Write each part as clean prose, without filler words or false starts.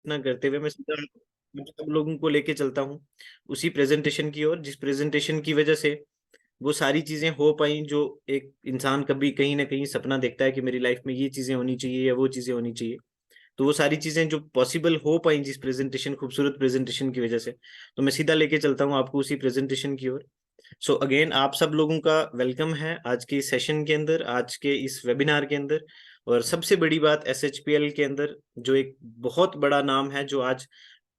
ना करते हुए मैं सीधा सब लोगों को लेके चलता हूँ उसी प्रेजेंटेशन की ओर, जिस प्रेजेंटेशन की वजह से वो सारी चीजें हो पाई जो एक इंसान कभी कहीं ना कहीं सपना देखता है कि मेरी लाइफ में ये चीजें होनी चाहिए या वो चीजें होनी चाहिए। तो वो सारी चीजें जो पॉसिबल हो पाई जिस प्रेजेंटेशन, खूबसूरत प्रेजेंटेशन की वजह से, तो मैं सीधा लेके चलता हूँ आपको उसी प्रेजेंटेशन की ओर। सो अगेन आप सब लोगों का वेलकम है आज के इस सेशन के अंदर, आज के इस वेबिनार के अंदर। और सबसे बड़ी बात SHPL के अंदर जो एक बहुत बड़ा नाम है, जो आज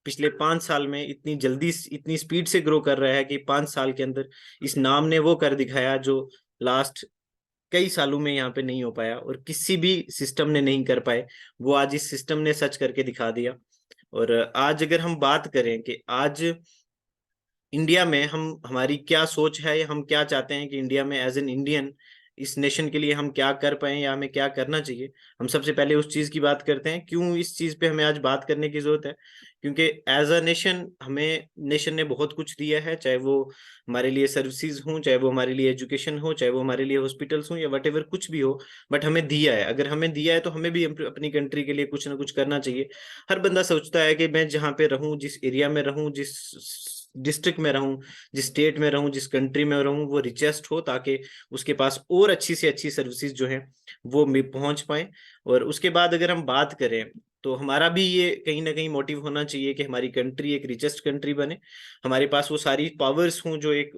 पिछले 5 साल में इतनी जल्दी इतनी स्पीड से ग्रो कर रहा है कि 5 साल के अंदर इस नाम ने वो कर दिखाया जो लास्ट कई सालों में यहाँ पे नहीं हो पाया और किसी भी सिस्टम ने नहीं कर पाए, वो आज इस सिस्टम ने सच करके दिखा दिया। और आज अगर हम बात करें कि आज इंडिया में हम हमारी क्या सोच है या हम क्या चाहते हैं कि इंडिया में एज एन इंडियन इस नेशन के लिए हम क्या कर पाए या हमें क्या करना चाहिए, हम सबसे पहले उस चीज की बात करते हैं। क्यों इस चीज पे हमें आज बात करने की जरूरत है? क्योंकि एज अ नेशन हमें नेशन ने बहुत कुछ दिया है, चाहे वो हमारे लिए सर्विसेज हों, चाहे वो हमारे लिए एजुकेशन हो, चाहे वो हमारे लिए हॉस्पिटल्स हों या वट एवर कुछ भी हो, बट हमें दिया है। अगर हमें दिया है तो हमें भी अपनी कंट्री के लिए कुछ ना कुछ करना चाहिए। हर बंदा सोचता है कि मैं जहाँ पे रहूं, जिस एरिया में रहूं, जिस डिस्ट्रिक्ट में रहूं, जिस स्टेट में रहूं, जिस कंट्री में रहूं, वो रिचेस्ट हो ताकि उसके पास और अच्छी से अच्छी सर्विसेज जो है वो पहुंच पाए। और उसके बाद अगर हम बात करें तो हमारा भी ये कहीं ना कहीं मोटिव होना चाहिए कि हमारी कंट्री एक रिचेस्ट कंट्री बने, हमारे पास वो सारी पावर्स हों जो एक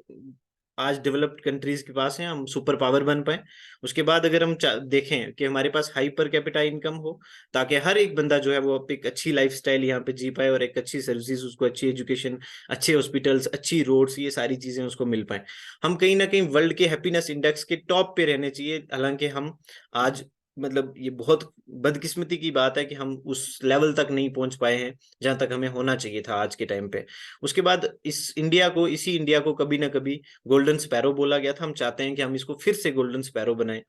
आज डेवलप्ड कंट्रीज के पास हैं, हम सुपर पावर बन पाए। उसके बाद अगर हम देखें कि हमारे पास हाइपर कैपिटा इनकम हो, ताकि हर एक बंदा जो है वो एक अच्छी लाइफस्टाइल यहाँ पे जी पाए और एक अच्छी सर्विसेज उसको, अच्छी एजुकेशन, अच्छे हॉस्पिटल्स, अच्छी रोड्स, ये सारी चीजें उसको मिल पाए। हम कहीं ना कहीं वर्ल्ड के हैप्पीनेस इंडेक्स के टॉप पे रहने चाहिए। हालांकि हम आज मतलब ये बहुत बदकिस्मती की बात है कि हम उस लेवल तक नहीं पहुंच पाए हैं जहां तक हमें होना चाहिए था आज के टाइम पे। उसके बाद इसी इंडिया को कभी ना कभी गोल्डन स्पैरो बोला गया था। हम चाहते हैं कि हम इसको फिर से गोल्डन स्पैरो बनाएं।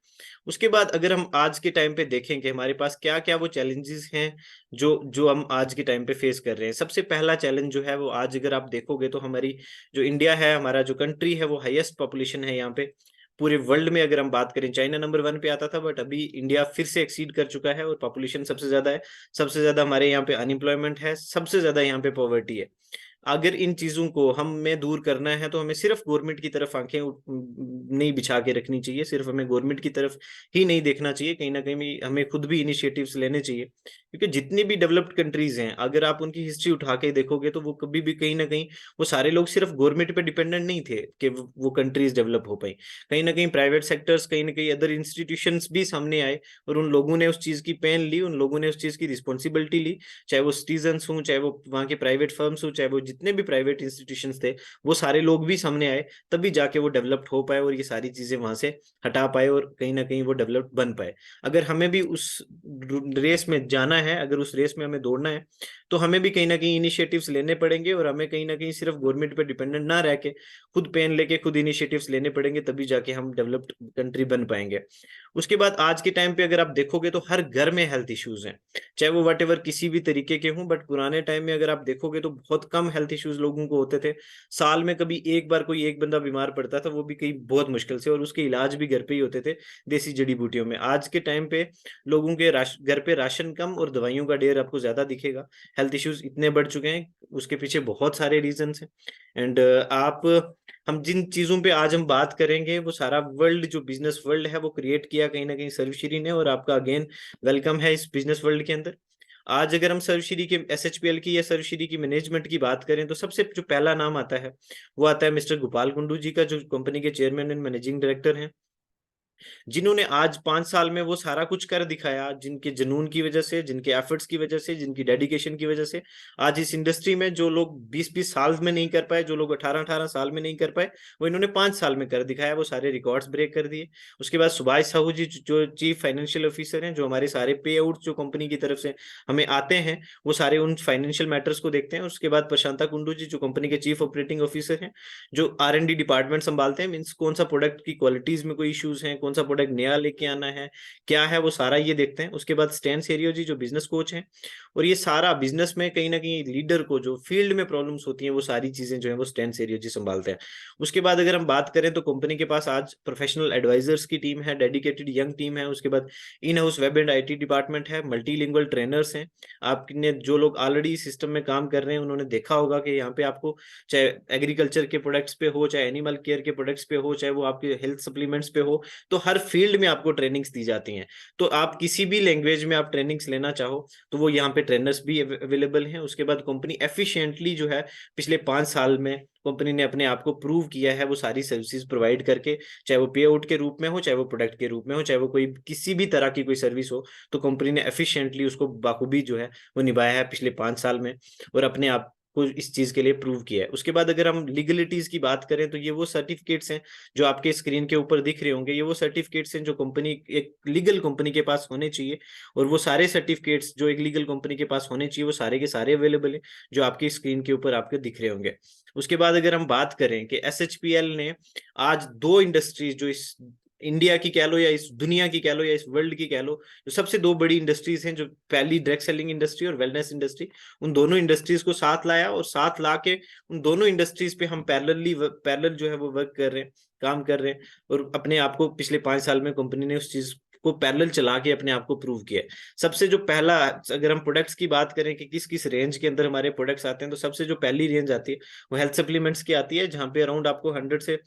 उसके बाद अगर हम आज के टाइम पे देखें कि हमारे पास क्या क्या वो चैलेंजेस हैं जो जो हम आज के टाइम पे फेस कर रहे हैं। सबसे पहला चैलेंज जो है वो आज अगर आप देखोगे तो हमारी जो इंडिया है, हमारा जो कंट्री है, वो हाईएस्ट पॉपुलेशन है यहाँ पे पूरे वर्ल्ड में। अगर हम बात करें, चाइना नंबर 1 पे आता था, बट अभी इंडिया फिर से एक्सीड कर चुका है और पॉपुलेशन सबसे ज्यादा है। सबसे ज्यादा हमारे यहाँ पे अनएम्प्लॉयमेंट है, सबसे ज्यादा यहाँ पे पॉवर्टी है। अगर इन चीजों को हमें दूर करना है तो हमें सिर्फ गवर्नमेंट की तरफ आंखें नहीं बिछा के रखनी चाहिए, सिर्फ हमें गवर्नमेंट की तरफ ही नहीं देखना चाहिए, कहीं ना कहीं हमें खुद भी इनिशिएटिव्स लेने चाहिए। क्योंकि जितनी भी डेवलप्ड कंट्रीज हैं, अगर आप उनकी हिस्ट्री उठा के देखोगे तो वो कभी भी कहीं ना कहीं वो सारे लोग सिर्फ गवर्नमेंट पे डिपेंडेंट नहीं थे कि वो कंट्रीज डेवलप हो पाई। कहीं ना कहीं प्राइवेट सेक्टर्स, कहीं ना कहीं अदर इंस्टीट्यूशंस भी सामने आए और उन लोगों ने उस चीज की पेन ली, उन लोगों ने उस चीज की रिस्पॉन्सिबिलिटी ली। चाहे वो सिटीजन हों, चाहे वो वहाँ के प्राइवेट फर्म्स हो, चाहे वो जितने भी प्राइवेट इंस्टीट्यूशंस थे, वो सारे लोग भी सामने आए, तभी जाके वो डेवलप्ड हो पाए और ये सारी चीजें वहां से हटा पाए और कहीं ना कहीं वो डेवलप्ड बन पाए। अगर हमें भी उस रेस में जाना है, अगर उस रेस में हमें दौड़ना है, तो हमें भी कहीं ना कहीं इनिशिएटिव्स लेने पड़ेंगे और हमें कहीं ना कहीं सिर्फ गवर्नमेंट पे डिपेंडेंट ना रह के खुद पेन लेके खुद इनिशिएटिव्स लेने पड़ेंगे, तभी जाके हम डेवलप्ड कंट्री बन पाएंगे। उसके बाद आज के टाइम पे अगर आप देखोगे तो हर घर में हेल्थ इश्यूज हैं, चाहे वो वट एवर किसी भी तरीके के हों। बट पुराने टाइम में अगर आप देखोगे तो बहुत कम हेल्थ इश्यूज लोगों को होते थे। साल में कभी एक बार कोई एक बंदा बीमार पड़ता था, वो भी कई बहुत मुश्किल से, और उसके इलाज भी घर पे ही होते थे देसी जड़ी बूटियों में। आज के टाइम पे लोगों के घर पे राशन कम और दवाइयों का ढेर आपको ज्यादा दिखेगा। हेल्थ इश्यूज इतने बढ़ चुके हैं, उसके पीछे बहुत सारे रीजंस हैं। एंड आप हम जिन चीजों पे आज हम बात करेंगे वो सारा वर्ल्ड, जो बिजनेस वर्ल्ड है, वो क्रिएट किया कहीं ना कहीं सर्वश्री ने। और आपका अगेन वेलकम है इस बिजनेस वर्ल्ड के अंदर। आज अगर हम सर्वश्री के SHPL की या सर्वश्री की मैनेजमेंट की बात करें तो सबसे जो पहला नाम आता है वो आता है मिस्टर गोपाल कुंडू जी का, जो कंपनी के चेयरमैन एंड मैनेजिंग डायरेक्टर हैं, जिन्होंने आज 5 साल में वो सारा कुछ कर दिखाया, जिनके जुनून की वजह से, जिनके एफर्ट्स की वजह से, जिनकी डेडिकेशन की वजह से आज इस इंडस्ट्री में जो लोग 20-20 साल में नहीं कर पाए, जो लोग 18-18 साल में नहीं कर पाए, वो इन्होंने 5 साल में कर दिखाया। वो सारे रिकॉर्ड्स ब्रेक कर दिए। उसके बाद सुभाष साहू जी जो चीफ फाइनेंशियल ऑफिसर हैं, जो हमारे सारे पे आउट जो कंपनी की तरफ से हमें आते हैं वो सारे उन फाइनेंशियल मैटर्स को देखते हैं। उसके बाद प्रशांता कुंडू जी जो कंपनी के चीफ ऑपरेटिंग ऑफिसर हैं, जो R&D डिपार्टमेंट संभालते हैं, मीन्स कौन सा प्रोडक्ट की क्वालिटीज में कोई इश्यूज हैं, कौन कौन सा प्रोडक्ट नया लेके आना है, क्या है वो सारा ये देखते हैं। उसके बाद स्टैन सेरियो जी जो बिजनेस कोच हैं, और ये सारा बिजनेस में कहीं ना कहीं लीडर को जो फील्ड में प्रॉब्लम्स होती हैं वो सारी चीजें जो है वो स्टैन सेरियो जी संभालते हैं। उसके बाद अगर हम बात करें तो कंपनी के पास आज प्रोफेशनल एडवाइजर्स की टीम है, डेडिकेटेड यंग टीम है। उसके बाद in house web and IT department है, मल्टीलिंगुअल ट्रेनर्स हैं। आपने जो लोग ऑलरेडी सिस्टम में काम कर रहे हैं उन्होंने देखा होगा कि यहाँ पे आपको चाहे एग्रीकल्चर के प्रोडक्ट्स पे हो, चाहे एनिमल केयर के प्रोडक्ट्स पे हो, चाहे वो आपके हेल्थ सप्लीमेंट्स पे हो, तो हर फील्ड में आपको ट्रेनिंग्स दी जाती हैं। तो आप किसी भी लैंग्वेज में आप ट्रेनिंग्स लेना चाहो तो वो यहाँ पे ट्रेनर्स भी अवेलेबल हैं। उसके बाद कंपनी एफिशिएंटली जो है पिछले 5 साल में कंपनी ने अपने आप को प्रूव किया है वो सारी सर्विसेज प्रोवाइड करके, चाहे वो पे आउट के रूप में हो, चाहे वो प्रोडक्ट के रूप में हो, चाहे वो कोई किसी भी तरह की कोई सर्विस हो, तो कंपनी ने एफिशिएंटली उसको बाखूबी जो है वो निभाया है पिछले 5 साल में, और अपने आप को इस चीज के लिए प्रूव किया है। उसके बाद अगर हम लीगलिटीज की बात करें तो ये वो सर्टिफिकेट्स हैं जो आपके स्क्रीन के ऊपर दिख रहे होंगे। ये वो सर्टिफिकेट्स हैं जो कंपनी, एक लीगल कंपनी के पास होने चाहिए, और वो सारे सर्टिफिकेट्स जो एक लीगल कंपनी के पास होने चाहिए वो सारे के सारे अवेलेबल हैं जो आपकी स्क्रीन के ऊपर आपके दिख रहे होंगे। उसके बाद अगर हम बात करें कि एसएचपीएल ने आज 2 इंडस्ट्रीज जो इस इंडिया की कह लो या इस दुनिया की कह लो या इस वर्ल्ड की कह लो, जो सबसे 2 बड़ी इंडस्ट्रीज हैं, जो पहली डायरेक्ट सेलिंग इंडस्ट्री और वेलनेस इंडस्ट्री, उन दोनों इंडस्ट्रीज को साथ लाया, और साथ ला के उन दोनों इंडस्ट्रीज पे हम पैरेलल जो है वो वर्क कर रहे हैं, काम कर रहे हैं, और अपने आप को पिछले 5 साल में कंपनी ने उस चीज को पैरेलल चला के अपने आप को प्रूव किया है। सबसे जो पहला, अगर हम प्रोडक्ट्स की बात करें कि किस किस रेंज के अंदर हमारे प्रोडक्ट्स आते हैं, तो सबसे जो पहली रेंज आती है वो हेल्थ सप्लीमेंट्स की आती है, जहां पे अराउंड आपको 100 से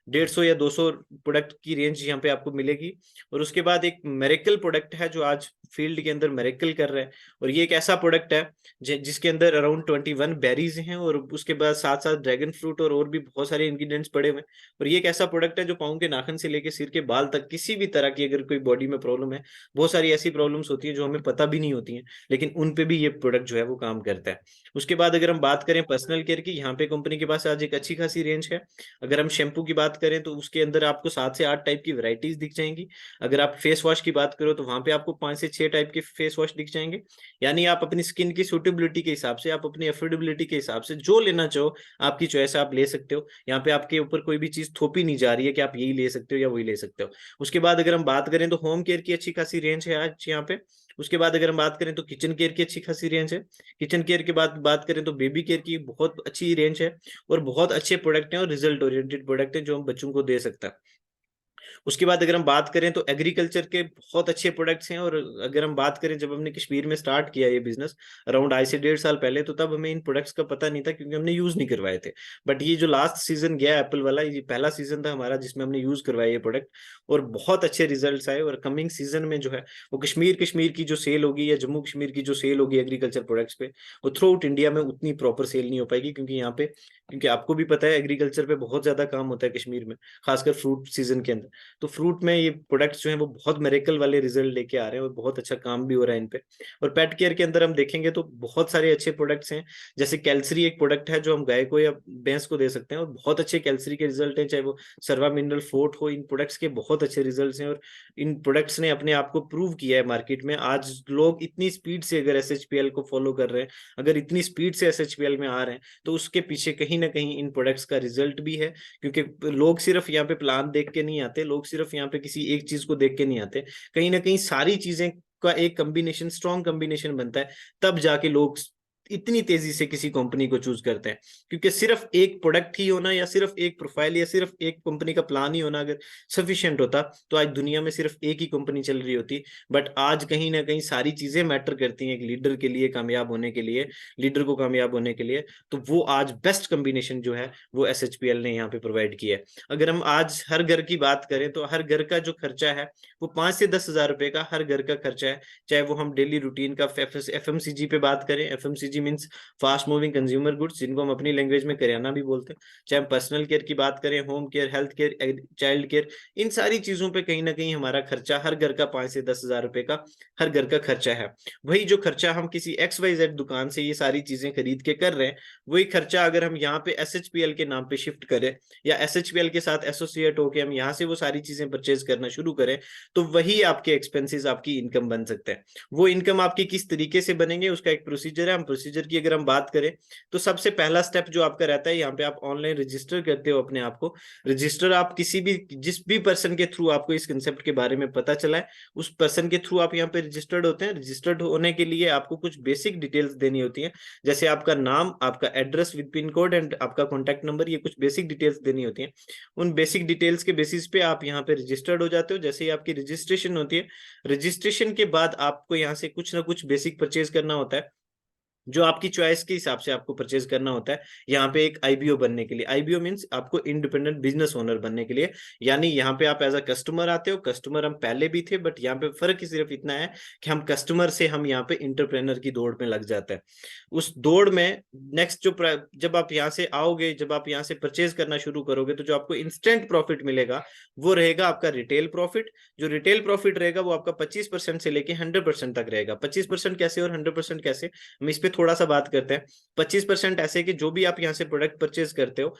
150 या 200 प्रोडक्ट की रेंज यहाँ पे आपको मिलेगी। और उसके बाद एक मेरेकल प्रोडक्ट है जो आज फील्ड के अंदर मेरेकल कर रहा है, और ये एक ऐसा प्रोडक्ट है जिसके अंदर अराउंड 21 बेरीज हैं, और उसके बाद साथ साथ ड्रैगन फ्रूट और भी बहुत सारे इंग्रेडिएंट्स पड़े हुए हैं। और ये एक ऐसा प्रोडक्ट है जो पाँव के नाखून से लेकर सिर के बाल तक किसी भी तरह की अगर कोई बॉडी में प्रॉब्लम है, बहुत सारी ऐसी प्रॉब्लम्स होती है जो हमें पता भी नहीं होती हैं, लेकिन उन पे भी ये प्रोडक्ट जो है वो काम करता है। उसके बाद अगर हम बात करें पर्सनल केयर की, यहाँ पे कंपनी के पास आज एक अच्छी खासी रेंज है। अगर हम शैम्पू की बात करें तो उसके अंदर आपको 7 से 8 टाइप की वैरायटीज दिख जाएंगी। अगर आप फेस वॉश की बात करो तो वहां पे आपको 5 से 6 टाइप के फेस वॉश दिख जाएंगे। यानी आप अपनी स्किन की सूटेबिलिटी के हिसाब से, आप अपनी अफोर्डेबिलिटी के हिसाब से जो लेना चाहो, आपकी चॉइस आप ले सकते हो। यहाँ पे आपके ऊपर कोई भी चीज थोपी नहीं जा रही है कि आप यही ले सकते हो या वही ले सकते हो। उसके बाद अगर हम बात करें तो होम केयर की अच्छी खासी रेंज है आज यहाँ पे। उसके बाद अगर हम बात करें तो किचन केयर की अच्छी खासी रेंज है। किचन केयर के बाद बात करें तो बेबी केयर की बहुत अच्छी रेंज है, और बहुत अच्छे प्रोडक्ट हैं और रिजल्ट ओरिएंटेड प्रोडक्ट हैं जो हम बच्चों को दे सकता है। उसके बाद अगर हम बात करें तो एग्रीकल्चर के बहुत अच्छे प्रोडक्ट्स हैं। और अगर हम बात करें, जब हमने कश्मीर में स्टार्ट किया ये बिजनेस अराउंड आज से 1.5 साल पहले, तो तब हमें इन प्रोडक्ट्स का पता नहीं था क्योंकि हमने यूज नहीं करवाए थे। बट ये जो लास्ट सीजन गया एप्पल वाला, ये पहला सीजन था हमारा जिसमें हमने यूज करवाया ये प्रोडक्ट, और बहुत अच्छे रिजल्ट्स आए। और कमिंग सीजन में जो है वो कश्मीर की जो सेल होगी या जम्मू कश्मीर की जो सेल होगी एग्रीकल्चर प्रोडक्ट्स पे, वो थ्रू आउट इंडिया में उतनी प्रॉपर सेल नहीं हो पाएगी, क्योंकि यहाँ पे, क्योंकि आपको भी पता है एग्रीकल्चर पे बहुत ज्यादा काम होता है कश्मीर में, खासकर फ्रूट सीजन के अंदर। तो फ्रूट में ये प्रोडक्ट्स जो हैं वो बहुत मेरेकल वाले रिजल्ट लेके आ रहे हैं, और बहुत अच्छा काम भी हो रहा है इन पे। और पेट केयर के अंदर हम देखेंगे तो बहुत सारे अच्छे प्रोडक्ट्स हैं, जैसे कैल्सरी एक प्रोडक्ट है जो हम गाय को या भैंस को दे सकते हैं, और बहुत अच्छे कैल्सरी के रिजल्ट हैं, चाहे वो सर्वा मिनरल फोर्ट हो, इन प्रोडक्ट्स के बहुत अच्छे रिजल्ट हैं। और इन प्रोडक्ट्स ने अपने आप को प्रूव किया है मार्केट में। आज लोग इतनी स्पीड से अगर एसएचपीएल को फॉलो कर रहे हैं, अगर इतनी स्पीड से एसएचपीएल में आ रहे हैं, तो उसके पीछे कहीं ना कहीं इन प्रोडक्ट्स का रिजल्ट भी है। क्योंकि लोग सिर्फ यहाँ पे प्लान देख के नहीं आते, लोग सिर्फ यहाँ पे किसी एक चीज को देख के नहीं आते, कहीं ना कहीं सारी चीजें का एक कॉम्बिनेशन, स्ट्रॉन्ग कॉम्बिनेशन बनता है, तब जाके लोग इतनी तेजी से किसी कंपनी को चूज करते हैं। क्योंकि सिर्फ एक प्रोडक्ट ही होना, या सिर्फ एक प्रोफाइल, या सिर्फ एक कंपनी का प्लान ही होना अगर सफिशिएंट होता, तो आज दुनिया में सिर्फ एक ही कंपनी चल रही होती। बट आज कहीं ना कहीं सारी चीजें मैटर करती हैं एक लीडर के लिए कामयाब होने के लिए, लीडर को कामयाब होने के लिए। तो वो आज बेस्ट कॉम्बिनेशन जो है वो एसएचपीएल ने यहाँ पे प्रोवाइड किया है। अगर हम आज हर घर की बात करें तो हर घर का जो खर्चा है वो 5 से 10 हजार रुपए का हर घर का खर्चा है। चाहे वो हम डेली रूटीन का एफएमसीजी पे बात करें, FMCG means fast moving consumer goods, जिनको हम अपनी लैंग्वेज में करियाना भी बोलते हैं, चाहे हम पर्सनल केयर की बात करें, home care, health care, child care, इन सारी चीजों पे कहीं ना कहीं हमारा खर्चा हर घर का 5 से 10 हजार रुपए का हर घर का खर्चा है। वही जो खर्चा हम किसी XYZ दुकान से ये सारी चीजें खरीद के कर रहे हैं, वही खर्चा अगर हम यहाँ पे एसएचपीएल के नाम पे शिफ्ट करें, या एसएचपीएल के साथ एसोसिएट होकर हम यहाँ से वो सारी चीजें परचेज करना शुरू करें, तो वही आपके एक्सपेंसेस आपकी इनकम बन सकते हैं। वो इनकम आपकी किस तरीके से बनेंगे उसका एक प्रोसीजर है, हम प्रोसीजर की अगर हम बात करें तो सबसे पहला स्टेप जो आपका रहता है, यहाँ पे आप ऑनलाइन रजिस्टर करते हो अपने आप को। रजिस्टर आप किसी भी, जिस भी पर्सन के थ्रू आपको इस कंसेप्ट के बारे में पता चला है, उस पर्सन के थ्रू आप यहाँ पे रजिस्टर्ड होते हैं। रजिस्टर्ड होने के लिए आपको कुछ बेसिक डिटेल्स देनी होती है, जैसे आपका नाम, आपका address with pin code and आपका कॉन्टैक्ट नंबर, ये कुछ बेसिक डिटेल्स देनी होती है। उन बेसिक डिटेल्स के बेसिस पे आप यहाँ पे रजिस्टर्ड हो जाते हो। जैसे ही आपकी रजिस्ट्रेशन होती है, रजिस्ट्रेशन के बाद आपको यहाँ से कुछ ना कुछ बेसिक परचेज करना होता है, जो आपकी चॉइस के हिसाब से आपको परचेज करना होता है। यहाँ पे एक आईबीओ बनने के लिए, आईबीओ मींस आपको इंडिपेंडेंट बिजनेस ओनर बनने के लिए, यानी यहाँ पे आप एज अ कस्टमर आते हो। कस्टमर हम पहले भी थे, बट यहाँ पे फर्क सिर्फ इतना है कि हम कस्टमर से हम यहाँ पे इंटरप्रेनर की दौड़ में लग जाते हैं। उस दौड़ में नेक्स्ट जो जब आप यहाँ से आओगे, जब आप यहाँ से परचेज करना शुरू करोगे, तो जो आपको इंस्टेंट प्रॉफिट मिलेगा वो रहेगा आपका रिटेल प्रॉफिट। जो रिटेल प्रॉफिट रहेगा वो आपका 25% से लेके 100% तक रहेगा। 25% कैसे और 100% कैसे, हम इस पे थोड़ा सा बात करते हैं। 25% ऐसे कि जो भी आप यहाँ से प्रोडक्ट परचेज करते हो,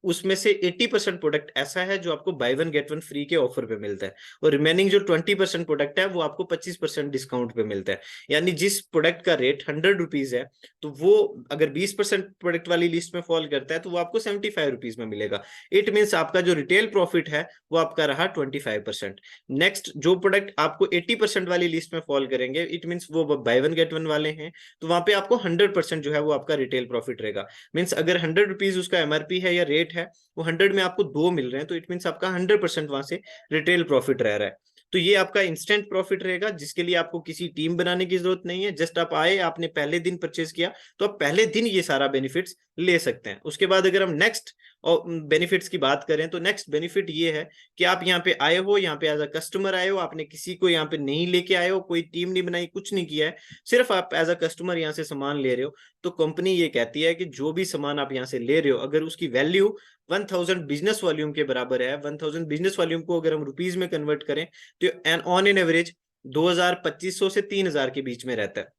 उसमें से 80% प्रोडक्ट ऐसा है जो आपको by one get one free के ऑफर पे मिलता है, और रिमेनिंग जो 20% प्रोडक्ट है वो आपको 25% डिस्काउंट पे मिलता है। यानी जिस प्रोडक्ट का रेट 100 रुपीज है, तो वो अगर 20% प्रोडक्ट वाली लिस्ट में फॉल करता है तो वो आपको 75 रुपीज में मिलेगा। इट मीन्स आपका जो रिटेल प्रॉफिट है वो आपका रहा 25%। नेक्स्ट, जो प्रोडक्ट आपको 80% वाली लिस्ट में फॉल करेंगे, इट मीन्स वो बाय वन गेट वन वाले हैं, तो वहां पे आपको 100% जो है वो आपका रिटेल प्रॉफिट रहेगा। मीन्स अगर 100 रुपीज उसका एमआरपी है या रेट है, वो 100 में आपको 2 मिल रहे हैं, तो इट मीन्स आपका 100% वहां से रिटेल प्रॉफिट रह रहा है। तो ये आपका इंस्टेंट प्रॉफिट रहेगा, जिसके लिए आपको किसी टीम बनाने की जरूरत नहीं है। जस्ट आप आए, आपने पहले दिन परचेज किया, तो आप पहले दिन ये सारा बेनिफिट्स ले सकते हैं। उसके बाद अगर हम नेक्स्ट और बेनिफिट्स की बात करें, तो नेक्स्ट बेनिफिट ये है कि आप यहाँ पे आए हो, यहाँ पे एज अ कस्टमर आए हो, आपने किसी को यहाँ पे नहीं लेके आए हो, कोई टीम नहीं बनाई, कुछ नहीं किया है, सिर्फ आप एज अ कस्टमर यहाँ से सामान ले रहे हो। तो कंपनी ये कहती है कि जो भी सामान आप यहाँ से ले रहे हो, अगर उसकी वैल्यू 1000 बिजनेस वॉल्यूम के बराबर है, 1000 बिजनेस वॉल्यूम को अगर हम रुपीज में कन्वर्ट करें, तो ऑन एन एवरेज 2500 से 3000 के बीच में रहता है।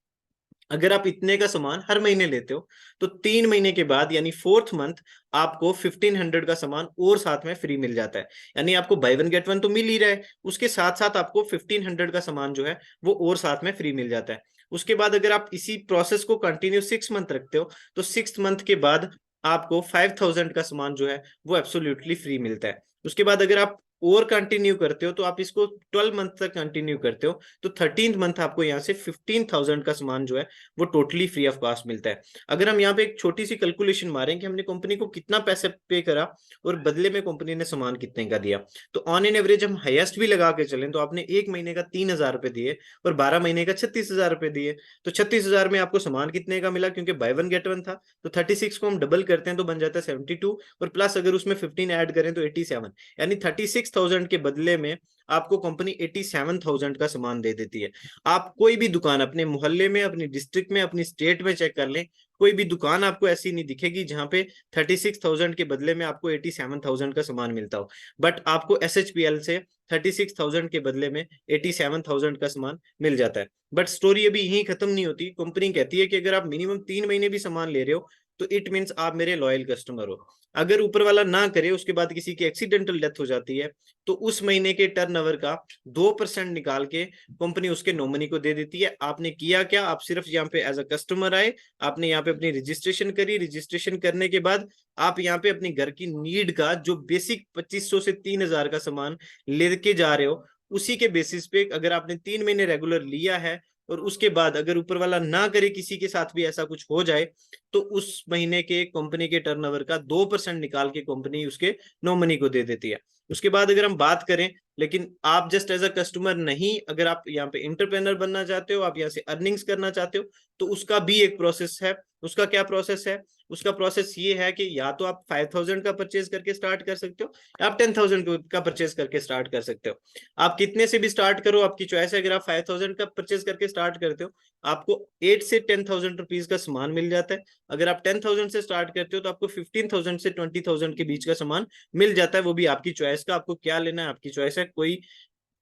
अगर आप इतने का सामान हर महीने लेते हो, तो 3 महीने के बाद यानी 4th मंथ आपको 1500 का सामान और साथ में फ्री मिल जाता है। यानी आपको बाय वन गेट वन तो मिल ही रहा है, उसके साथ साथ आपको 1500 का सामान जो है वो और साथ में फ्री मिल जाता है। उसके बाद अगर आप इसी प्रोसेस को कंटिन्यू 6 मंथ रखते हो, तो 6th मंथ के बाद आपको 5000 का सामान जो है वो एब्सोल्युटली फ्री मिलता है। उसके बाद अगर आप और कंटिन्यू करते हो, तो आप इसको 12 मंथ तक कंटिन्यू करते हो, तो 13th मंथ आपको यहाँ से 15,000 का सामान जो है वो टोटली फ्री ऑफ कॉस्ट मिलता है। अगर हम यहाँ पे एक छोटी सी कैलकुलेशन मारें कि हमने कंपनी को कितना पैसे पे करा और बदले में कंपनी ने सामान कितने का दिया, तो ऑन एन एवरेज हम हाईएस्ट भी लगा के चलें तो आपने 1 महीने का 3000 रुपए दिए और 12 महीने का 36,000 रुपए दिए। तो 36,000 में आपको सामान कितने का मिला, क्योंकि बाय वन गेट वन था, तो 36 को हम डबल करते हैं तो बन जाता है 72, और प्लस अगर उसमें 15 ऐड करें तो 87, यानी 36,000 के बदले में आपको कंपनी 87,000 का सामान दे देती है। आप कोई भी दुकान अपने मोहल्ले में, अपनी डिस्ट्रिक्ट में, अपनी स्टेट में चेक कर लें, कोई भी दुकान आपको ऐसी नहीं दिखेगी जहां पे 36,000 के बदले में आपको 87,000 का सामान मिलता हो। बट आपको एसएचपीएल से 36,000 के बदले में 87,000 का सामान मिल जाता है। बट स्टोरी अभी यहीं खत्म नहीं होती। कंपनी कहती है कि अगर आप मिनिमम 3 महीने भी सामान ले रहे हो, तो इट मीन्स आप मेरे लॉयल कस्टमर हो। अगर ऊपर वाला ना करे, उसके बाद किसी की एक्सीडेंटल डेथ हो जाती है, तो उस महीने के टर्नओवर का 2% निकाल के कंपनी उसके नॉमिनी को दे देती है। आपने किया क्या, आप सिर्फ यहाँ पे एज अ कस्टमर आए, आपने यहाँ पे अपनी रजिस्ट्रेशन करी, रजिस्ट्रेशन करने के बाद आप यहाँ पे अपनी घर की नीड का जो बेसिक 2500 से 3000 का सामान लेके जा रहे हो, उसी के बेसिस पे अगर आपने 3 महीने रेगुलर लिया है, और उसके बाद अगर ऊपर वाला ना करे, किसी के साथ भी ऐसा कुछ हो जाए, तो उस महीने के कंपनी के टर्नओवर का 2% निकाल के कंपनी उसके नॉमिनी को दे देती है। उसके बाद अगर हम बात करें, लेकिन आप जस्ट एज अ कस्टमर नहीं, अगर आप यहाँ पे एंटरप्रेन्योर बनना चाहते हो, आप यहाँ से अर्निंग्स करना चाहते हो, तो उसका भी एक प्रोसेस है। उसका क्या प्रोसेस है? उसका प्रोसेस ये है कि या तो आप 5000 का परचेज करके स्टार्ट कर सकते हो, या आप 10,000 का परचेज करके स्टार्ट कर सकते हो। आप कितने से भी स्टार्ट करो, आपकी चॉइस है। अगर आप 5000 का परचेज करके स्टार्ट करते हो, आपको 8 से 10,000 रुपीज का सामान मिल जाता है। अगर आप 10,000 से स्टार्ट करते हो, तो आपको 15,000 से 20,000 के बीच का सामान मिल जाता है। वो भी आपकी चॉइस का, आपको क्या लेना है आपकी चॉइस है, कोई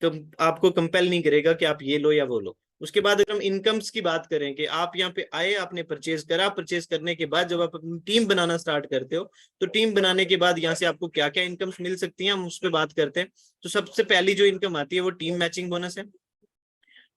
आपको कंपेल नहीं करेगा कि आप ये लो या वो लो। उसके बाद अगर हम इनकम्स की बात करें कि आप यहाँ पे आए, आपने परचेज करा, परचेज करने के बाद जब आप अपनी टीम बनाना स्टार्ट करते हो, तो टीम बनाने के बाद यहाँ से आपको क्या क्या इनकम्स मिल सकती हैं, हम उस पर बात करते हैं। तो सबसे पहली जो इनकम आती है वो टीम मैचिंग बोनस है।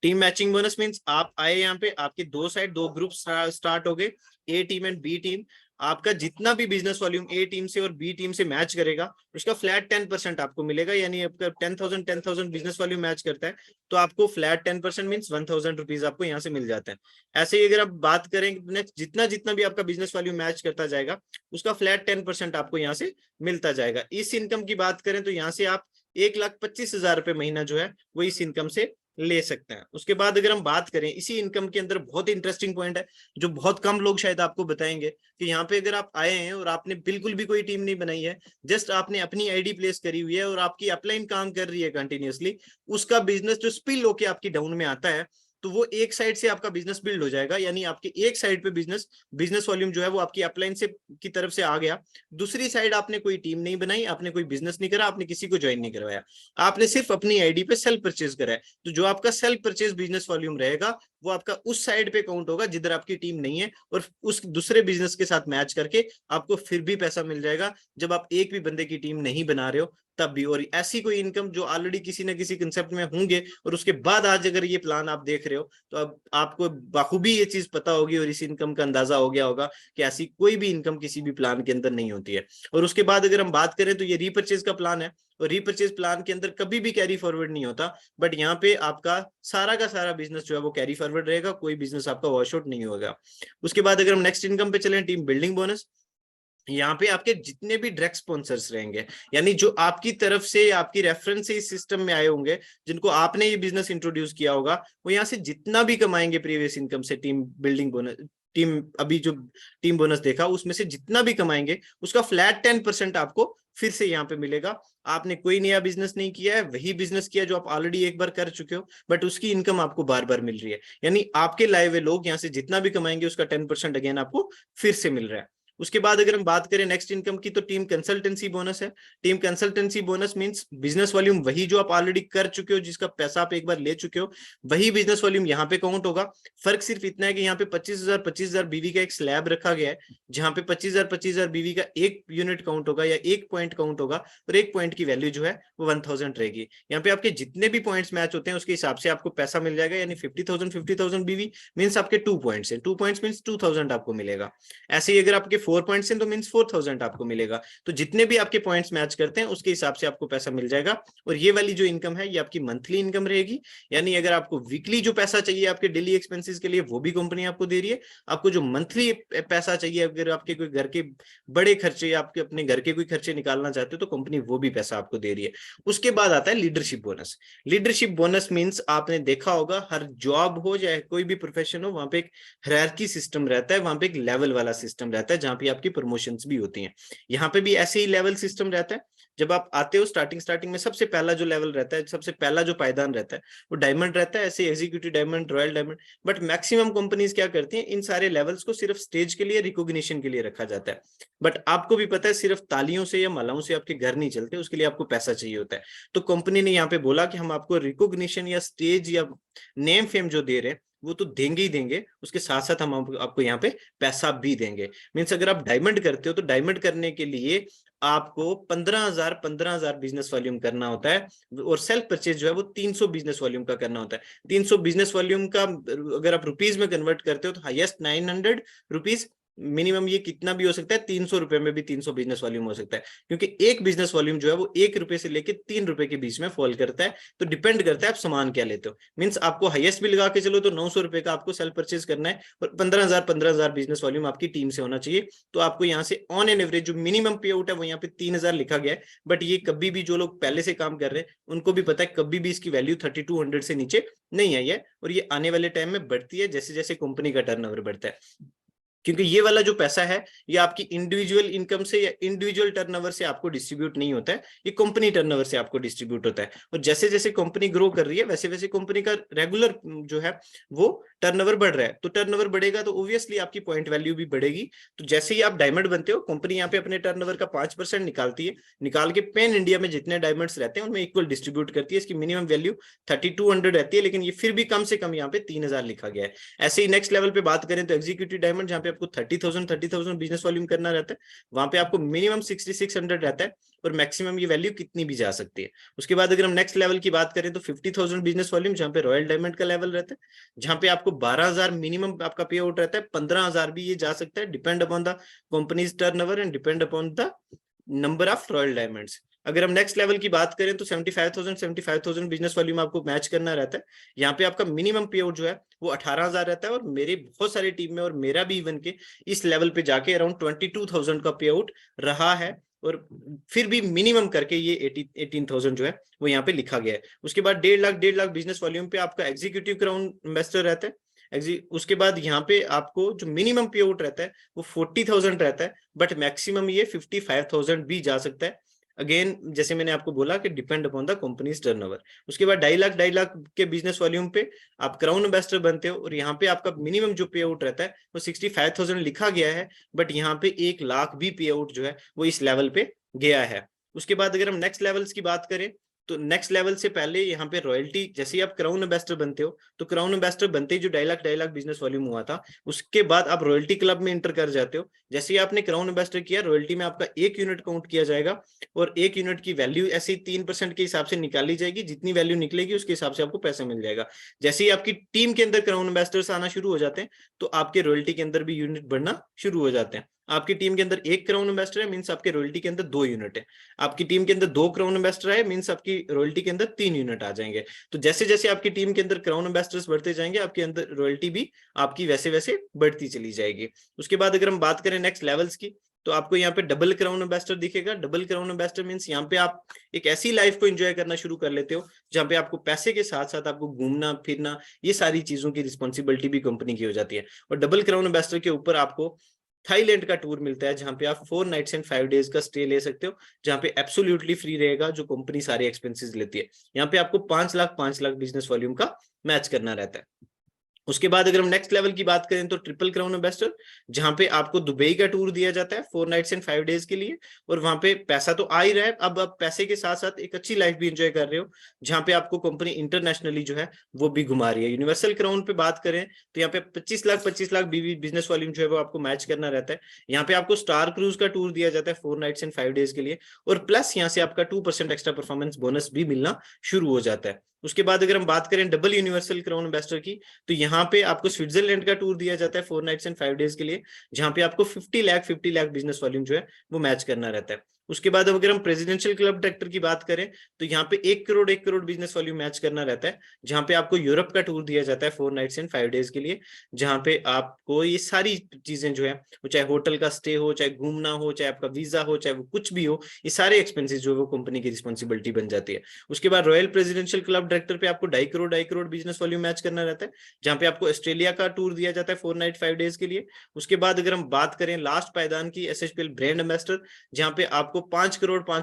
टीम मैचिंग बोनस मींस आप आए यहाँ पे, आपके दो ग्रुप स्टार्ट हो गए, ए टीम एंड बी टीम। आपका जितना भी बिजनेस वॉल्यूम ए टीम से और बी टीम से मैच करेगा उसका फ्लैट 10% आपको मिलेगा। यानी आपका 10,000 बिजनेस वॉल्यूम मैच करता है तो आपको फ्लैट 10% मीन्स 1,000 रुपीज आपको यहाँ से मिल जाता है। ऐसे ही अगर आप बात करें नेक्स्ट, जितना जितना भी आपका बिजनेस वॉल्यूम मैच करता जाएगा उसका फ्लैट 10% आपको यहाँ से मिलता जाएगा। इस इनकम की बात करें तो यहाँ से आप 1,25,000 रुपये महीना जो है वो इस इनकम से ले सकते हैं। उसके बाद अगर हम बात करें इसी इनकम के अंदर, बहुत इंटरेस्टिंग पॉइंट है जो बहुत कम लोग शायद आपको बताएंगे कि यहाँ पे अगर आप आए हैं और आपने बिल्कुल भी कोई टीम नहीं बनाई है, जस्ट आपने अपनी आईडी प्लेस करी हुई है और आपकी अपलाइन काम कर रही है कंटिन्यूअसली, उसका बिजनेस जो स्पिल होके आपकी डाउन में आता है तो वो एक साइड से आपका बिजनेस बिल्ड हो जाएगा। यानी आपके एक साइड पे बिजनेस वॉल्यूम जो है वो आपकी अपलाइन से की तरफ से आ गया, दूसरी साइड आपने कोई टीम नहीं बनाई, आपने कोई बिजनेस नहीं करा, आपने किसी को ज्वाइन नहीं करवाया, आपने सिर्फ अपनी आईडी पे सेल्फ परचेज करा है। तो जो आपका सेल्फ परचेज बिजनेस वॉल्यूम रहेगा वो आपका उस साइड पे काउंट होगा जिधर आपकी टीम नहीं है, और उस दूसरे बिजनेस के साथ मैच करके आपको फिर भी पैसा मिल जाएगा जब आप एक भी बंदे की टीम नहीं बना रहे हो तब भी। और ऐसी कोई इनकम जो ऑलरेडी किसी ना किसी कंसेप्ट में होंगे और उसके बाद आज अगर ये प्लान आप देख रहे हो तो अब आपको बाखूबी ये चीज पता होगी और इस इनकम का अंदाजा हो गया होगा कि ऐसी कोई भी इनकम किसी भी प्लान के अंदर नहीं होती है। और उसके बाद अगर हम बात करें तो ये रीपरचेज का प्लान है, और रीपरचेज प्लान के अंदर कभी भी कैरी फॉरवर्ड नहीं होता, बट यहाँ पे आपका सारा का सारा बिजनेस जो है वो कैरी फॉरवर्ड रहेगा, कोई बिजनेस आपका वॉश आउट नहीं होगा। उसके बाद अगर हम नेक्स्ट इनकम पे चलें, टीम बिल्डिंग बोनस, यहाँ पे आपके जितने भी डायरेक्ट स्पॉन्सर्स रहेंगे, यानी जो आपकी तरफ से आपकी रेफरेंस से इस सिस्टम में आए होंगे, जिनको आपने ये बिजनेस इंट्रोड्यूस किया होगा, वो यहाँ से जितना भी कमाएंगे प्रीवियस इनकम से, टीम बिल्डिंग बोनस, टीम अभी जो टीम बोनस देखा उसमें से जितना भी कमाएंगे उसका फ्लैट 10% आपको फिर से यहाँ पे मिलेगा। आपने कोई नया बिजनेस नहीं किया है, वही बिजनेस किया जो आप ऑलरेडी एक बार कर चुके हो, बट उसकी इनकम आपको बार बार मिल रही है। यानी आपके लाए हुए लोग यहाँ से जितना भी कमाएंगे उसका 10% अगेन आपको फिर से मिल रहा है। उसके बाद अगर हम बात करें नेक्स्ट इनकम की तो टीम कंसल्टेंसी बोनस है। Team consultancy bonus means business volume वही जो आप ऑलरेडी कर चुके हो, जिसका पैसा आप एक बार ले चुके हो, वही बिजनेस वॉल्यूम यहाँ पे काउंट होगा। फर्क सिर्फ इतना है कि यहाँ पे 25,000 बीवी का एक स्लैब रखा गया है, जहां पे 25,000 बीवी का एक यूनिट काउंट होगा या एक पॉइंट काउंट होगा, और एक पॉइंट की वैल्यू जो है वो 1,000 रहेगी। यहाँ पे आपके जितने भी पॉइंट्स मैच होते हैं उसके हिसाब से आपको पैसा मिल जाएगा। यानी 50,000 बीवी मीन्स आपके 2 पॉइंट्स है, 2 पॉइंट्स मीन्स 2,000 आपको मिलेगा। ऐसे ही अगर आपके 4 पॉइंट्स हैं तो मीन्स 4,000 आपको मिलेगा। तो जितने भी आपके पॉइंट्स मैच करते हैं उसके हिसाब से आपको पैसा मिल जाएगा। और ये वाली जो इनकम है ये आपकी मंथली इनकम रहेगी। यानी अगर आपको वीकली जो पैसा चाहिए आपके डेली एक्सपेंसेस के लिए वो भी कंपनी आपको दे रही है। आपको जो मंथली पैसा चाहिए, अगर आपके कोई घर के बड़े खर्चे या आपके अपने घर के कोई खर्चे निकालना चाहते हो तो कंपनी वो भी पैसा आपको दे रही है। उसके बाद आता है leadership bonus. Leadership bonus means आपने देखा होगा हर जॉब हो या कोई भी प्रोफेशन हो, वहां पे एक हायरार्की सिस्टम रहता है, वहां पे एक लेवल वाला सिस्टम रहता है जहां पे आपकी प्रमोशंस भी होती हैं। यहाँ पे भी ऐसे ही लेवल सिस्टम रहता है। जब आप आते हो स्टार्टिंग में सबसे पहला जो लेवल रहता है, सबसे पहला जो पायदान रहता है वो डायमंड रहता है, ऐसे executive diamond, royal diamond. But maximum companies क्या करती हैं, इन सारे लेवल्स को सिर्फ स्टेज के लिए, रिकॉग्निशन के लिए रखा जाता है। बट आपको भी पता है सिर्फ तालियों से या मालाओं से आपके घर नहीं चलते, उसके लिए आपको पैसा चाहिए होता है। तो कंपनी ने यहाँ पे बोला कि हम आपको रिकॉग्निशन या स्टेज या नेम फेम जो दे रहे हैं वो तो देंगे ही देंगे, उसके साथ साथ हम आपको यहाँ पे पैसा भी देंगे। मीन्स अगर आप डायमंड करते हो तो डायमंड करने के लिए आपको 15,000 बिजनेस वॉल्यूम करना होता है, और सेल्फ परचेज जो है वो 300 बिजनेस वॉल्यूम का करना होता है। 300 बिजनेस वॉल्यूम का अगर आप रुपीज में कन्वर्ट करते हो तो हाईएस्ट 900 रुपीज, मिनिमम ये कितना भी हो सकता है, 300 रुपए में भी 300 बिजनेस वॉल्यूम हो सकता है। क्योंकि एक बिजनेस वॉल्यूम जो है वो 1 रुपए से लेके 3 रुपए के बीच में फॉल करता है। तो डिपेंड करता है आप सामान क्या लेते हो। मीन्स आपको हाईएस्ट भी लगा के चलो तो 900 रुपए का आपको सेल्फ परचेज करना है, और 15,000 बिजनेस वॉल्यूम आपकी टीम से होना चाहिए। तो आपको यहाँ से ऑन एन एवरेज जो मिनिमम पे आउट है वो यहाँ पे 3,000 लिखा गया है। बट ये कभी भी जो लोग पहले से काम कर रहे हैं उनको भी पता है कभी भी इसकी वैल्यू 3,200 से नीचे नहीं आई है, और ये आने वाले टाइम में बढ़ती है जैसे जैसे कंपनी का टर्नओवर बढ़ता है। क्योंकि ये वाला जो पैसा है ये आपकी इंडिविजुअल इनकम से या इंडिविजुअल टर्नओवर से आपको डिस्ट्रीब्यूट नहीं होता है, ये कंपनी टर्नओवर से आपको डिस्ट्रीब्यूट होता है। और जैसे जैसे कंपनी ग्रो कर रही है वैसे वैसे कंपनी का रेगुलर जो है वो टर्नओवर बढ़ रहा है। तो टर्नओवर बढ़ेगा तो ऑब्वियसली आपकी पॉइंट वैल्यू भी बढ़ेगी। तो जैसे ही आप डायमंड बनते हो, कंपनी यहाँ पे अपने टर्नओवर का 5% निकालती है, निकाल के पैन इंडिया में जितने डायमंड्स रहते हैं उनमें इक्वल डिस्ट्रीब्यूट करती है। इसकी मिनिमम वैल्यू 3,200 रहती है, लेकिन ये फिर भी कम से कम यहाँ पे 3,000 लिखा गया है। ऐसे ही नेक्स्ट लेवल पे बात करें तो एग्जीक्यूटिव डायमंड, जहाँ पे आपको 30,000 बिजनेस वॉल्यूम करना रहता है, वहां पे आपको मिनिमम 6600 रहता है और मैक्सिमम ये वैल्यू कितनी भी जा सकती है। उसके बाद अगर हम नेक्स्ट लेवल की बात करें तो 50,000 बिजनेस वॉल्यूम, जहाँ पे रॉयल डायमंड का लेवल रहता है, जहाँ पे आपको 12,000 मिनिमम आपका पे आउट रहता है, 15,000 भी ये जा सकता है, depend upon the companies turnover and depend upon the number of royal diamonds. अगर हम नेक्स्ट लेवल की बात करें तो 75,000 बिजनेस वॉल्यूम आपको मैच करना रहता है। यहाँ पे आपका मिनिमम पे आउट जो है वो 18,000 रहता है, और मेरे बहुत सारी टीम में और मेरा भी इवन के इस लेवल पे जाके अराउंड 22,000 का पे आउट रहा है, और फिर भी मिनिमम करके ये 18,000 जो है वो यहाँ पे लिखा गया है। उसके बाद 1.5 लाख बिजनेस वॉल्यूम पे आपका एग्जीक्यूटिव क्राउन इन्वेस्टर रहता है। उसके बाद यहाँ पे आपको जो मिनिमम पे आउट रहता है वो 40,000 रहता है, बट मैक्सिमम ये 55,000 भी जा सकता है। अगेन जैसे मैंने आपको बोला कि depend upon the companies turnover. उसके बाद 2.5 लाख के बिजनेस वॉल्यूम पे आप क्राउन इन्वेस्टर बनते हो, और यहाँ पे आपका मिनिमम जो पे आउट रहता है वो 65,000 लिखा गया है, बट यहाँ पे 1 लाख भी पे आउट जो है वो इस लेवल पे गया है। उसके बाद अगर हम नेक्स्ट लेवल्स की बात करें तो नेक्स्ट लेवल से पहले यहाँ पे रॉयल्टी, जैसे ही आप क्राउन इन्वेस्टर बनते हो तो क्राउन इन्वेस्टर बनते ही जो 2.5 लाख बिजनेस वॉल्यूम हुआ था, उसके बाद आप रॉयल्टी क्लब में इंटर कर जाते हो। जैसे ही आपने क्राउन इन्वेस्टर किया, रॉयल्टी में आपका 1 यूनिट काउंट किया जाएगा, और 1 यूनिट की वैल्यू ऐसे ही 3% के हिसाब से निकाली जाएगी, जितनी वैल्यू निकलेगी उसके हिसाब से आपको पैसा मिल जाएगा। जैसे ही आपकी टीम के अंदर क्राउन इन्वेस्टर्स आना शुरू हो जाते हैं तो आपके रॉयल्टी के अंदर भी यूनिट बढ़ना शुरू हो जाते हैं। आपकी टीम के अंदर 1 क्राउन इन्वेस्टर है, मींस आपके रॉयल्टी के अंदर 2 यूनिट है। आपकी टीम के अंदर 2 क्राउन इन्वेस्टर है, मींस आपकी रॉयल्टी के अंदर 3 यूनिट आ जाएंगे। तो जैसे जैसे आपकी टीम के अंदर क्राउन इन्वेस्टर्स बढ़ते जाएंगे, आपके अंदर रॉयल्टी भी आपकी वैसे वैसे बढ़ती चली जाएगी। उसके बाद अगर हम बात करें नेक्स्ट लेवल्स की, तो आपको यहाँ पे डबल क्राउन इन्वेस्टर दिखेगा। डबल क्राउन इन्वेस्टर मींस यहाँ पे आप एक ऐसी लाइफ को एंजॉय करना शुरू कर लेते हो जहाँ पे आपको पैसे के साथ साथ आपको घूमना फिरना, ये सारी चीजों की रिस्पॉन्सिबिलिटी भी कंपनी की हो जाती है। और डबल क्राउन इन्वेस्टर के ऊपर आपको थाईलैंड का टूर मिलता है, जहां पे आप 4 नाइट्स एंड 5 डेज का स्टे ले सकते हो, जहां पे एब्सोल्युटली फ्री रहेगा, जो कंपनी सारे एक्सपेंसेस लेती है। यहाँ पे आपको 5 लाख बिजनेस वॉल्यूम का मैच करना रहता है। उसके बाद अगर हम नेक्स्ट लेवल की बात करें तो ट्रिपल क्राउन इन्वेस्टर, जहां पे आपको दुबई का टूर दिया जाता है 4 नाइट्स एंड 5 डेज के लिए, और वहां पे पैसा तो आ ही रहा है, अब आप पैसे के साथ साथ एक अच्छी लाइफ भी एंजॉय कर रहे हो, जहां पे आपको कंपनी इंटरनेशनली जो है वो भी घुमा रही है। यूनिवर्सल क्राउन पे बात करें तो यहाँ पे 25 लाख बिजनेस वॉल्यूम जो है वो आपको मैच करना रहता है। यहाँ पे आपको स्टार क्रूज का टूर दिया जाता है 4 नाइट्स एंड 5 डेज के लिए, और प्लस यहाँ से आपका 2% एक्स्ट्रा परफॉर्मेंस बोनस भी मिलना शुरू हो जाता है। उसके बाद अगर हम बात करें डबल यूनिवर्सल क्राउन इन्वेस्टर की, तो यहाँ पे आपको स्विट्जरलैंड का टूर दिया जाता है 4 नाइट्स एंड 5 डेज के लिए, जहां पे आपको 50 लाख बिजनेस वॉल्यूम जो है वो मैच करना रहता है। उसके बाद अगर हम प्रेसिडेंशियल क्लब डायरेक्टर की बात करें तो यहाँ पे 1 करोड़ बिजनेस वॉल्यूम मैच करना रहता है, जहां पे आपको यूरोप का टूर दिया जाता है 4 नाइट्स एंड 5 डेज के लिए, जहां पे आपको ये सारी चीजें जो है वो चाहे होटल का स्टे हो, चाहे घूमना हो, चाहे आपका वीजा हो, चाहे वो कुछ भी हो, ये सारे एक्सपेंसेस जो है वो कंपनी की रिस्पॉन्सिबिलिटी बन जाती है। उसके बाद रॉयल प्रेसिडेंशियल क्लब डायरेक्टर पे आपको 2.5 करोड़ बिजनेस वॉल्यूम मैच करना रहता है, जहां पे आपको ऑस्ट्रेलिया का टूर दिया जाता है 4 नाइट 5 डेज के लिए। उसके बाद अगर हम बात करें लास्ट पायदान की, एसएचपीएल ब्रांड एम्बेसडर, जहां पे आपको 5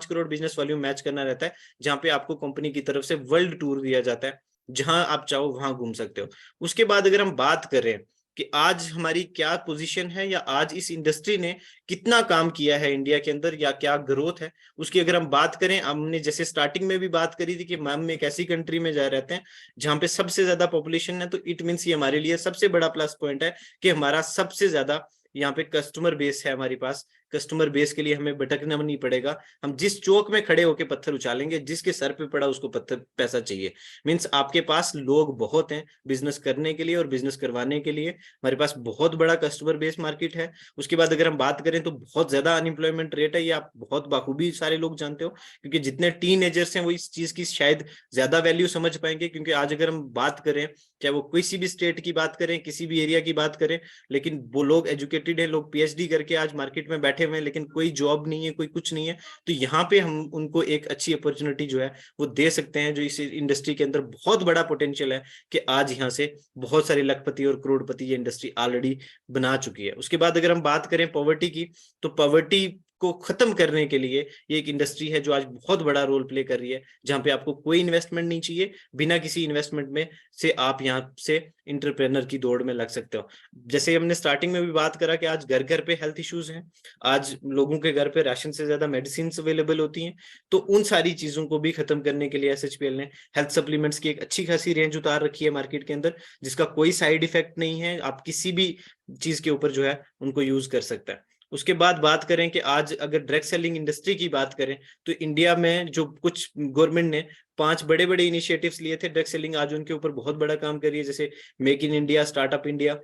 करोड़ बिजनेस वॉल्यूम मैच करना रहता है, जहां पे आपको कंपनी की तरफ से वर्ल्ड टूर दिया जाता है, जहां आप चाहो वहां घूम सकते हो। उसके बाद अगर हम बात करें कि आज हमारी क्या पोजीशन है, या आज इस इंडस्ट्री ने कितना काम किया है इंडिया के अंदर, या क्या ग्रोथ है, उसकी अगर हम बात करें, हमने जैसे स्टार्टिंग में भी बात करी थी कि हम एक ऐसी कंट्री में जा रहते हैं जहां पे सबसे ज्यादा पॉपुलेशन है, तो इट मीन्स ये हमारे लिए सबसे बड़ा प्लस पॉइंट है कि हमारा सबसे ज्यादा यहाँ पे कस्टमर बेस है हमारे पास। कस्टमर बेस के लिए हमें भटकना नहीं पड़ेगा, हम जिस चौक में खड़े होकर पत्थर उछालेंगे, जिसके सर पे पड़ा उसको पत्थर पैसा चाहिए। मीन्स आपके पास लोग बहुत हैं बिजनेस करने के लिए और बिजनेस करवाने के लिए, हमारे पास बहुत बड़ा कस्टमर बेस मार्केट है। उसके बाद अगर हम बात करें तो बहुत ज्यादा अनएम्प्लॉयमेंट रेट है, ये आप बहुत बाखूबी सारे लोग जानते हो, क्योंकि जितने टीनेजर्स हैं वो इस चीज की शायद ज्यादा वैल्यू समझ पाएंगे। क्योंकि आज अगर हम बात करें, चाहे वो किसी भी स्टेट की बात करें, किसी भी एरिया की बात करें, लेकिन वो लोग एजुकेटेड है, लोग पीएचडी करके आज मार्केट में बैठे हुए हैं, लेकिन कोई जॉब नहीं है, कोई कुछ नहीं है। तो यहाँ पे हम उनको एक अच्छी अपॉर्चुनिटी जो है वो दे सकते हैं, जो इस इंडस्ट्री के अंदर बहुत बड़ा पोटेंशियल है कि आज यहाँ से बहुत सारे लखपति और करोड़पति ये इंडस्ट्री ऑलरेडी बना चुकी है। उसके बाद अगर हम बात करें पॉवर्टी की, तो पॉवर्टी को खत्म करने के लिए ये एक इंडस्ट्री है जो आज बहुत बड़ा रोल प्ले कर रही है, जहां पे आपको कोई इन्वेस्टमेंट नहीं चाहिए, बिना किसी इन्वेस्टमेंट में से आप यहाँ से इंटरप्रेनर की दौड़ में लग सकते हो। जैसे हमने स्टार्टिंग में भी बात करा कि आज घर घर पे हेल्थ इश्यूज हैं, आज लोगों के घर पे राशन से ज्यादा मेडिसिन अवेलेबल होती हैं, तो उन सारी चीजों को भी खत्म करने के लिए एसएचपीएल ने हेल्थ सप्लीमेंट्स की एक अच्छी खासी रेंज उतार रखी है मार्केट के अंदर, जिसका कोई साइड इफेक्ट नहीं है। आप किसी भी चीज के ऊपर जो है उनको यूज कर सकता है। उसके बाद बात करें कि आज अगर डायरेक्ट सेलिंग इंडस्ट्री की बात करें तो इंडिया में जो कुछ गवर्नमेंट ने 5 बड़े बड़े इनिशिएटिव्स लिए थे डायरेक्ट सेलिंग, आज उनके ऊपर बहुत बड़ा काम कर रही है, जैसे make in India, startup India,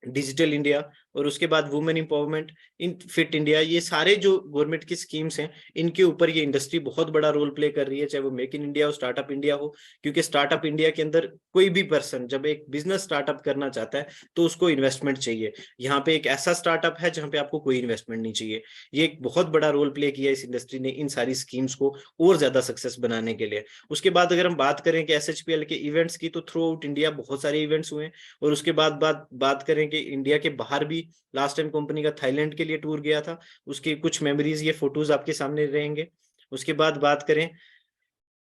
digital India, और उसके बाद women empowerment, in fit India. ये सारे जो गवर्नमेंट की स्कीम्स हैं इनके ऊपर ये इंडस्ट्री बहुत बड़ा रोल प्ले कर रही है, चाहे वो मेक इन इंडिया हो, स्टार्टअप इंडिया हो। क्योंकि स्टार्टअप इंडिया के अंदर कोई भी पर्सन जब एक बिजनेस स्टार्टअप करना चाहता है तो उसको इन्वेस्टमेंट चाहिए। यहाँ पे एक ऐसा स्टार्टअप है जहाँ पे आपको कोई इन्वेस्टमेंट नहीं चाहिए। ये एक बहुत बड़ा रोल प्ले किया इस इंडस्ट्री ने इन सारी स्कीम्स को और ज्यादा सक्सेस बनाने के लिए। उसके बाद अगर हम बात करें कि SHPL के इवेंट्स की, तो थ्रू आउट इंडिया बहुत सारे इवेंट्स हुए। और उसके बाद बात करें कि इंडिया के बाहर भी लास्ट टाइम कंपनी का थाईलैंड के लिए टूर गया था, उसकी कुछ मेमोरीज, ये फोटोज आपके सामने रहेंगे। उसके बाद बात करें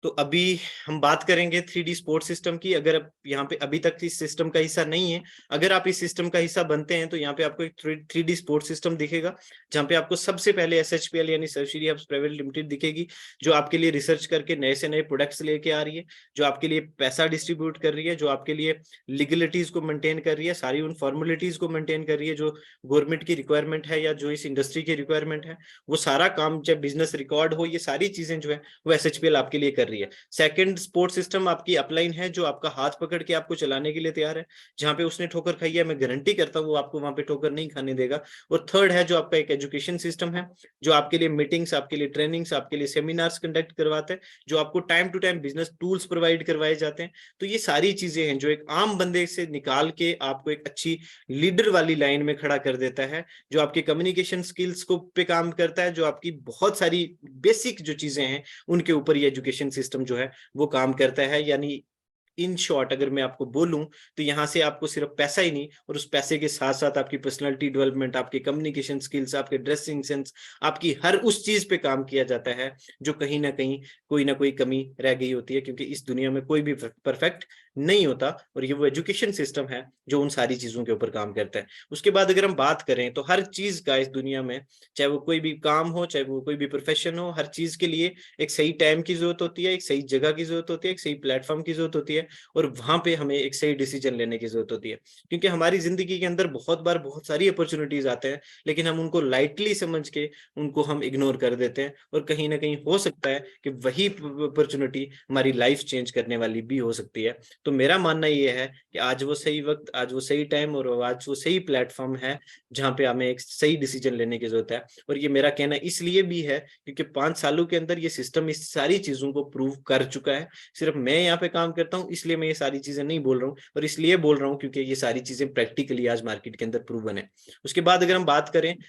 तो अभी हम बात करेंगे 3D स्पोर्ट्स सिस्टम की। अगर आप यहाँ पे अभी तक इस सिस्टम का हिस्सा नहीं है, अगर आप इस सिस्टम का हिस्सा बनते हैं तो यहाँ पे आपको एक 3D स्पोर्ट्स सिस्टम दिखेगा, जहाँ पे आपको सबसे पहले SHPL यानी सर्शियरी हब्स प्राइवेट लिमिटेड दिखेगी, जो आपके लिए रिसर्च करके नए से नए प्रोडक्ट्स लेके आ रही है, जो आपके लिए पैसा डिस्ट्रीब्यूट कर रही है, जो आपके लिए लीगलिटीज को मेंटेन कर रही है, सारी उन फॉर्मेलिटीज को मेंटेन कर रही है जो गवर्नमेंट की रिक्वायरमेंट है या जो इस इंडस्ट्री की रिक्वायरमेंट है। वो सारा काम, चाहे बिजनेस रिकॉर्ड हो, ये सारी चीजें जो है वो SHPL आपके लिए कर रही है। सेकंड स्पोर्ट सिस्टम आपकी अपलाइन है, जो आपका हाथ पकड़ के आपको चलाने के लिए तैयार है। जहां पे उसने ठोकर खाई है, मैं गारंटी करता हूँ वो आपको वहां पे ठोकर नहीं खाने देगा। और थर्ड है जो आपका एक एजुकेशन सिस्टम है, जो आपके लिए मीटिंग्स, आपके लिए ट्रेनिंग्स, आपके लिए सेमिनार्स कंडक्ट करवाता है, जो आपको time to time business tools provide करवाए जाते हैं। तो ये सारी चीजें हैं जो एक आम बंदे से निकाल के आपको एक अच्छी लीडर वाली लाइन में खड़ा कर देता है, जो आपके कम्युनिकेशन स्किल्स को पे काम करता है, जो आपकी बहुत सारी बेसिक जो चीजें हैं उनके ऊपर ये एजुकेशन सिस्टम जो है वो काम करता है। यानी इन शॉर्ट अगर मैं आपको बोलूं तो यहाँ से आपको सिर्फ पैसा ही नहीं, और उस पैसे के साथ साथ आपकी पर्सनालिटी डेवलपमेंट, आपके कम्युनिकेशन स्किल्स, आपके ड्रेसिंग सेंस, आपकी हर उस चीज पे काम किया जाता है जो कहीं ना कोई कमी रह गई होती है, क्योंकि इस दुनिया में कोई भी परफेक्ट नहीं होता। और ये वो एजुकेशन सिस्टम है जो उन सारी चीजों के ऊपर काम करता है। उसके बाद अगर हम बात करें तो हर चीज का इस दुनिया में, चाहे वो कोई भी काम हो, चाहे वो कोई भी प्रोफेशन हो, हर चीज के लिए एक सही टाइम की जरूरत होती है, एक सही जगह की जरूरत होती है, एक सही प्लेटफॉर्म की जरूरत होती है, और वहां पे हमें एक सही डिसीजन लेने की जरूरत होती है। क्योंकि हमारी जिंदगी के अंदर बहुत बार बहुत सारी अपॉर्चुनिटीज आते हैं, लेकिन हम उनको लाइटली समझ के उनको हम इग्नोर कर देते हैं, और कहीं ना कहीं हो सकता है कि वही अपॉर्चुनिटी हमारी लाइफ चेंज करने वाली भी हो सकती है। तो मेरा मानना ये है कि आज वो सही वक्त, आज वो सही टाइम और आज वो सही प्लेटफॉर्म है जहाँ पे हमें एक सही डिसीजन लेने की जरूरत है। और ये मेरा कहना इसलिए भी है क्योंकि 5 सालों के अंदर ये सिस्टम इस सारी चीजों को प्रूव कर चुका है। सिर्फ मैं यहाँ पे काम करता हूँ इसलिए मैं ये सारी चीजें नहीं बोल रहा हूँ, और इसलिए बोल रहा हूँ क्योंकि ये सारी चीजें प्रैक्टिकली आज मार्केट के अंदर प्रूवन है। उसके बाद अगर हम बात करें